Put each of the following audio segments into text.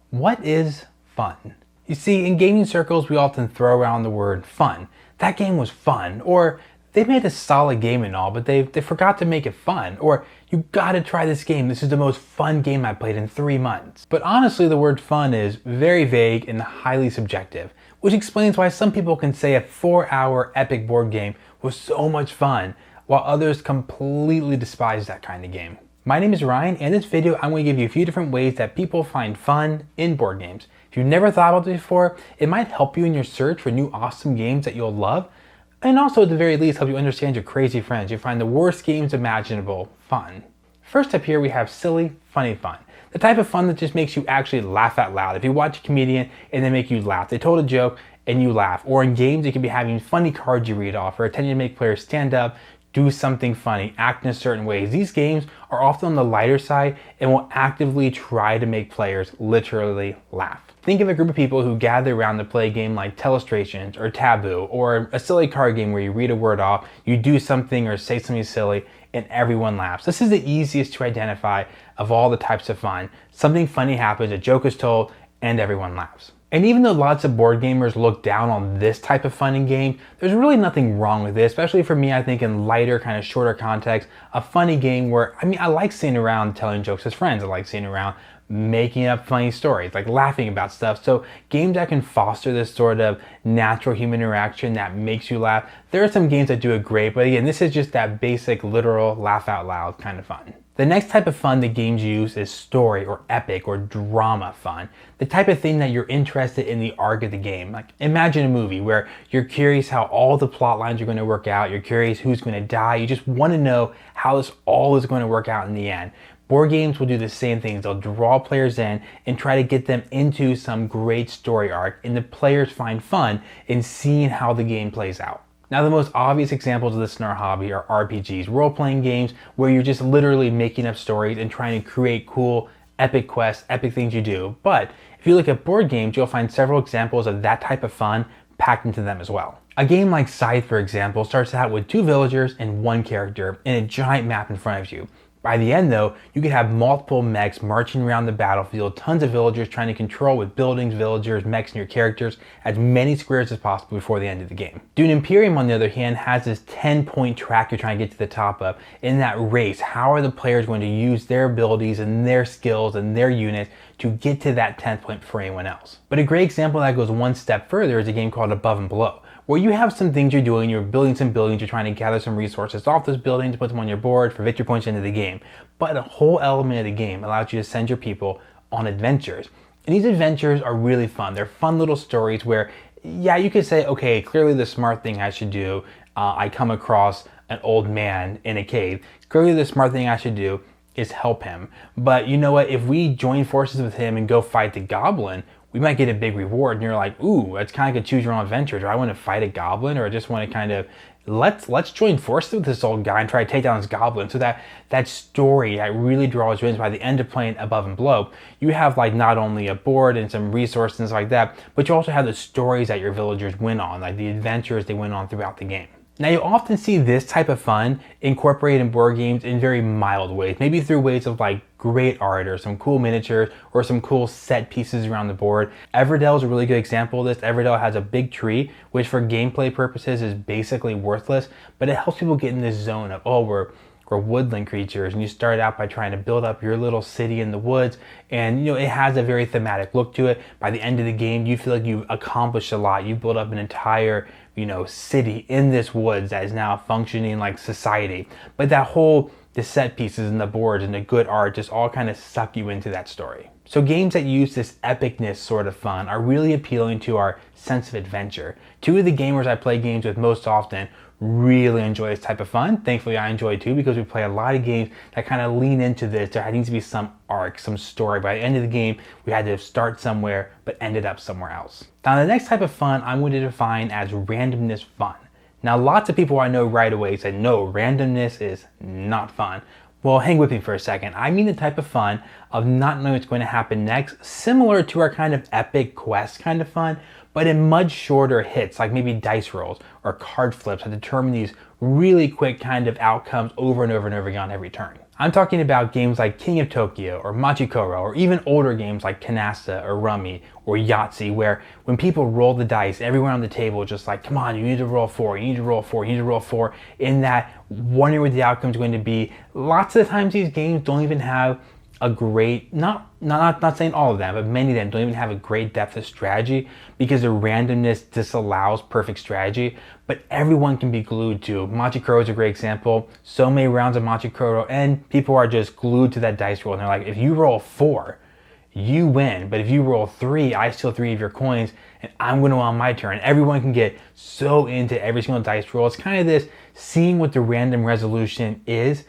What is fun? You see, in gaming circles, we often throw around the word fun. That game was fun, or they made a solid game and all, but they forgot to make it fun, or you gotta try this game, this is the most fun game I played in 3 months. But honestly, the word fun is very vague and highly subjective, which explains why some people can say a 4-hour epic board game was so much fun, while others completely despise that kind of game. My name is Ryan, and in this video I'm going to give you a few different ways that people find fun in board games. If you've never thought about this before, it might help you in your search for new awesome games that you'll love, and also at the very least help you understand your crazy friends who find the worst games imaginable fun. First up here we have silly, funny fun. The type of fun that just makes you actually laugh out loud. If you watch a comedian and they make you laugh, they told a joke and you laugh. Or in games you could be having funny cards you read off or attempting to make players stand up, do something funny, act in a certain ways. These games are often on the lighter side and will actively try to make players literally laugh. Think of a group of people who gather around to play a game like Telestrations or Taboo, or a silly card game where you read a word off, you do something or say something silly, and everyone laughs. This is the easiest to identify of all the types of fun. Something funny happens, a joke is told, and everyone laughs. And even though lots of board gamers look down on this type of fun in games, there's really nothing wrong with it, especially for me. I think in lighter, kind of shorter context, a funny game where, I like sitting around telling jokes as friends. I like sitting around making up funny stories, like laughing about stuff. So games that can foster this sort of natural human interaction that makes you laugh, there are some games that do it great, but again, this is just that basic, literal, laugh out loud kind of fun. The next type of fun that games use is story or epic or drama fun. The type of thing that you're interested in the arc of the game. Like imagine a movie where you're curious how all the plot lines are going to work out, you're curious who's going to die, you just want to know how this all is going to work out in the end. Board games will do the same things. They'll draw players in and try to get them into some great story arc, and the players find fun in seeing how the game plays out. Now, the most obvious examples of this in our hobby are RPGs, role-playing games where you're just literally making up stories and trying to create cool, epic quests, epic things you do. But if you look at board games, you'll find several examples of that type of fun packed into them as well. A game like Scythe, for example, starts out with 2 villagers and 1 character and a giant map in front of you. By the end though, you could have multiple mechs marching around the battlefield, tons of villagers trying to control with buildings, villagers, mechs, and your characters as many squares as possible before the end of the game. Dune Imperium, on the other hand, has this 10-point track you're trying to get to the top of. In that race, how are the players going to use their abilities and their skills and their units to get to that 10th point before anyone else? But a great example that goes one step further is a game called Above and Below, where you have some things you're doing, you're building some buildings, you're trying to gather some resources off those buildings to put them on your board for victory points into the game. But a whole element of the game allows you to send your people on adventures. And these adventures are really fun. They're fun little stories where, yeah, you could say, okay, clearly the smart thing I should do, I come across an old man in a cave. Clearly the smart thing I should do is help him. But you know what, if we join forces with him and go fight the goblin, we might get a big reward, and you're like, ooh, it's kind of like a choose your own adventure. Do I want to fight a goblin, or I just want to kind of let's join forces with this old guy and try to take down this goblin? So that story that really draws you in. By the end of playing Above and Below, you have like not only a board and some resources and stuff like that, but you also have the stories that your villagers win on, like the adventures they went on throughout the game. Now, you often see this type of fun incorporated in board games in very mild ways, maybe through ways of like great art or some cool miniatures or some cool set pieces around the board. Everdell is a really good example of this. Everdell has a big tree, which for gameplay purposes is basically worthless, but it helps people get in this zone of, oh, we're woodland creatures, and you start out by trying to build up your little city in the woods, and you know it has a very thematic look to it. By the end of the game, you feel like you've accomplished a lot. You've built up an entire, city in this woods that is now functioning like society. But the set pieces and the boards and the good art just all kind of suck you into that story. So games that use this epicness sort of fun are really appealing to our sense of adventure. 2 of the gamers I play games with most often really enjoy this type of fun. Thankfully, I enjoy it too, because we play a lot of games that kind of lean into this. There needs to be some arc, some story. By the end of the game, we had to start somewhere, but ended up somewhere else. Now, the next type of fun I'm going to define as randomness fun. Now, lots of people I know right away said, no, randomness is not fun. Well, hang with me for a second. I mean the type of fun of not knowing what's going to happen next, similar to our kind of epic quest kind of fun, but in much shorter hits, like maybe dice rolls or card flips that determine these really quick kind of outcomes over and over and over again on every turn. I'm talking about games like King of Tokyo or Machikoro, or even older games like Canasta or Rummy or Yahtzee, where when people roll the dice, everyone on the table is just like, come on, you need to roll 4, you need to roll 4, you need to roll 4, in that wondering what the outcome is going to be. Lots of the times these games don't even have a great, not saying all of them, but many of them don't even have a great depth of strategy because the randomness disallows perfect strategy. But everyone can be glued to. Machikoro is a great example. So many rounds of Machikoro, and people are just glued to that dice roll. And they're like, if you roll 4, you win. But if you roll 3, I steal 3 of your coins, and I'm going to win on my turn. Everyone can get so into every single dice roll. It's kind of this seeing what the random resolution is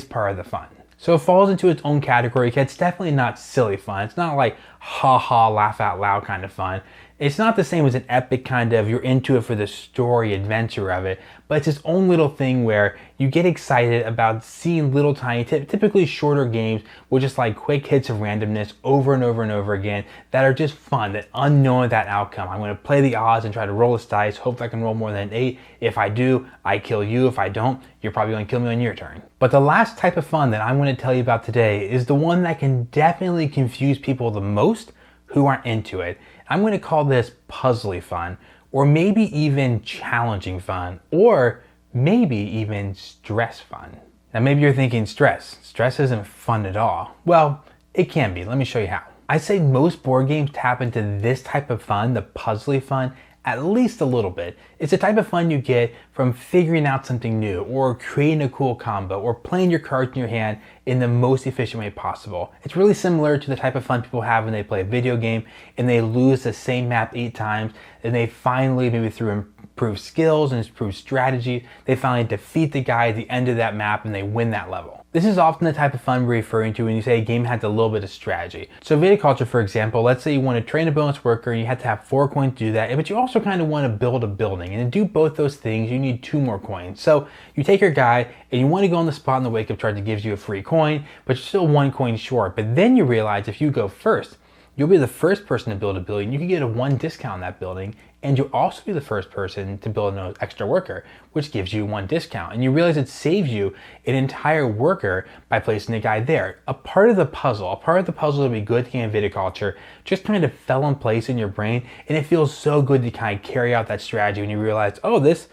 part of the fun. So it falls into its own category. It's definitely not silly fun. It's not like ha ha, laugh out loud kind of fun. It's not the same as an epic kind of, you're into it for the story adventure of it, but it's its own little thing where you get excited about seeing little tiny, typically shorter games with just like quick hits of randomness over and over and over again that are just fun, that unknown that outcome. I'm going to play the odds and try to roll this dice, hope I can roll more than 8. If I do, I kill you. If I don't, you're probably going to kill me on your turn. But the last type of fun that I'm going to tell you about today is the one that can definitely confuse people the most who aren't into it. I'm going to call this puzzly fun, or maybe even challenging fun, or maybe even stress fun. Now maybe you're thinking stress isn't fun at all. Well, it can be. Let me show you how. I'd say most board games tap into this type of fun, the puzzly fun, at least a little bit. It's a type of fun you get from figuring out something new, or creating a cool combo, or playing your cards in your hand in the most efficient way possible. It's really similar to the type of fun people have when they play a video game and they lose the same map 8 times, and they finally, maybe through improved skills and improved strategy, they finally defeat the guy at the end of that map and they win that level. This is often the type of fun we're referring to when you say a game has a little bit of strategy. So Viticulture, for example, let's say you want to train a bonus worker and you have to have 4 coins to do that, but you also kind of want to build a building. And to do both those things, you need 2 more coins. So you take your guy and you want to go on the spot in the wake up chart that gives you a free coin, but you're still 1 coin short. But then you realize if you go first, you'll be the first person to build a building. You can get a 1 discount on that building, and you'll also be the first person to build an extra worker, which gives you 1 discount. And you realize it saves you an entire worker by placing a guy there. A part of the puzzle to be good at Viticulture just kind of fell in place in your brain, and it feels so good to kind of carry out that strategy when you realize, oh, this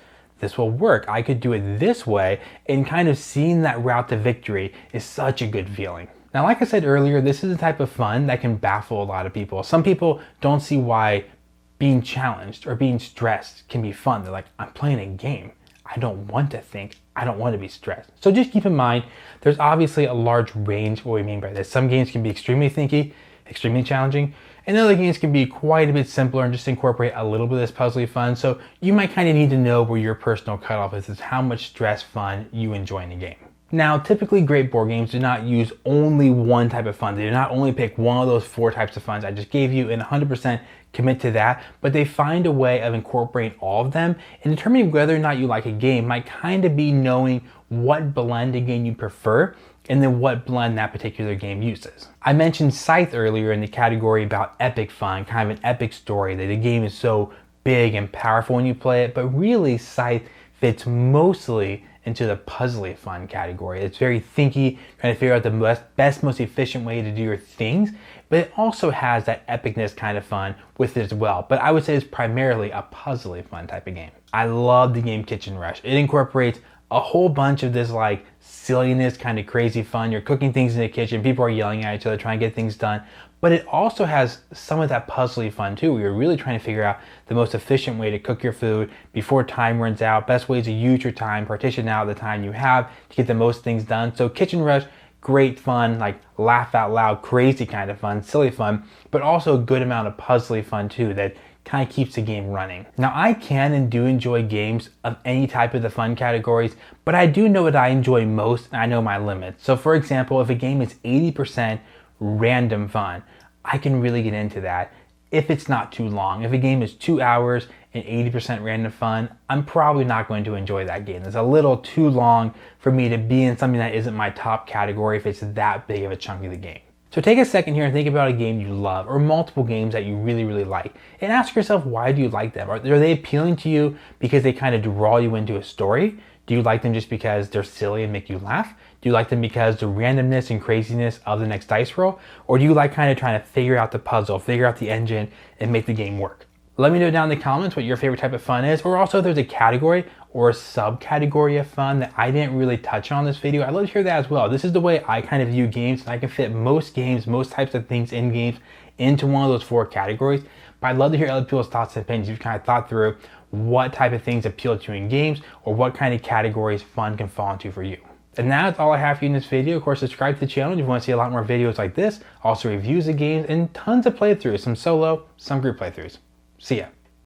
will work. I could do it this way, and kind of seeing that route to victory is such a good feeling. Now, like I said earlier, this is the type of fun that can baffle a lot of people. Some people don't see why being challenged or being stressed can be fun. They're like, I'm playing a game. I don't want to think. I don't want to be stressed. So just keep in mind, there's obviously a large range of what we mean by this. Some games can be extremely thinky, extremely challenging, and other games can be quite a bit simpler and just incorporate a little bit of this puzzly fun. So you might kind of need to know where your personal cutoff is how much stress fun you enjoy in a game. Now, typically great board games do not use only one type of fun. They do not only pick one of those 4 types of funs I just gave you and 100% commit to that, but they find a way of incorporating all of them, and determining whether or not you like a game might kind of be knowing what blend of game you prefer and then what blend that particular game uses. I mentioned Scythe earlier in the category about epic fun, kind of an epic story, that the game is so big and powerful when you play it, but really Scythe fits mostly into the puzzly fun category. It's very thinky, trying to figure out the best, most efficient way to do your things, but it also has that epicness kind of fun with it as well. But I would say it's primarily a puzzly fun type of game. I love the game Kitchen Rush. It incorporates a whole bunch of this like silliness, kind of crazy fun. You're cooking things in the kitchen, people are yelling at each other, trying to get things done. But it also has some of that puzzly fun too, where you're really trying to figure out the most efficient way to cook your food before time runs out, best ways to use your time, partition out the time you have to get the most things done. So Kitchen Rush, great fun, like laugh out loud, crazy kind of fun, silly fun, but also a good amount of puzzly fun too that kind of keeps the game running. Now, I can and do enjoy games of any type of the fun categories, but I do know what I enjoy most, and I know my limits. So for example, if a game is 80% random fun, I can really get into that if it's not too long. If a game is 2 hours and 80% random fun, I'm probably not going to enjoy that game. It's a little too long for me to be in something that isn't my top category if it's that big of a chunk of the game. So take a second here and think about a game you love, or multiple games that you really, really like, and ask yourself, why do you like them? Are they appealing to you because they kind of draw you into a story? Do you like them just because they're silly and make you laugh? Do you like them because the randomness and craziness of the next dice roll? Or do you like kind of trying to figure out the puzzle, figure out the engine, and make the game work? Let me know down in the comments what your favorite type of fun is, or also if there's a category or a subcategory of fun that I didn't really touch on in this video. I'd love to hear that as well. This is the way I kind of view games, and I can fit most games, most types of things in games into one of those 4 categories. But I'd love to hear other people's thoughts and opinions. You've kind of thought through what type of things appeal to you in games, or what kind of categories fun can fall into for you. And that's all I have for you in this video. Of course, subscribe to the channel if you want to see a lot more videos like this. Also reviews of games and tons of playthroughs, some solo, some group playthroughs. See ya.